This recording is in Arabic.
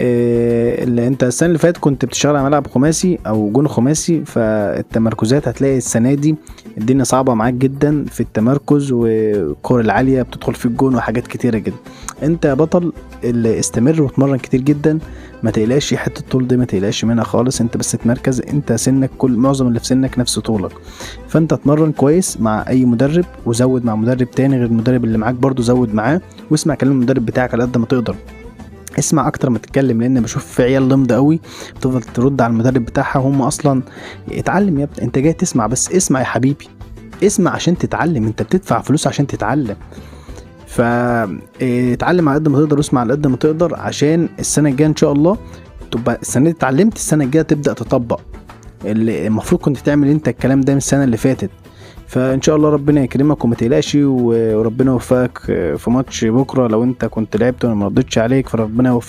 اللي انت السنه اللي فاتت كنت بتشتغل على ملعب خماسي او جون خماسي، فالتمركزات هتلاقي السنه دي الدنيا صعبه معاك جدا في التمركز، والكور العاليه بتدخل في الجون وحاجات كتيره جدا. انت يا بطل اللي استمر واتمرن كتير جدا، ما تقلقش حته الطول دي، ما تقلقش منها خالص. انت بس تمركز، انت سنك معظم اللي في سنك نفس طولك، فانت اتمرن كويس مع اي مدرب، وزود مع مدرب تاني غير المدرب اللي معاك برضو زود معاه، واسمع كلام المدرب بتاعك على قد ما تقدر. اسمع اكتر ما تتكلم، لان بشوف في عيال لمضة قوي بتفضل ترد على المدرب بتاعها وهم اصلا. اتعلم يا ابني، انت جاي تسمع بس اسمع يا حبيبي، اسمع عشان تتعلم، انت بتدفع فلوس عشان تتعلم. اتعلم على قد ما تقدر واسمع على قد ما تقدر، عشان السنة الجاية ان شاء الله تبقى السنة دي اتعلمت، السنة الجاية تبدأ تطبق اللي المفروض كنت تعمل انت الكلام ده من السنة اللي فاتت. فان شاء الله ربنا يكرمك وما تقلقش، وربنا يوفقك في ماتش بكره. لو انت كنت لعبت وانا ما ردتش عليك، فربنا يوفقك.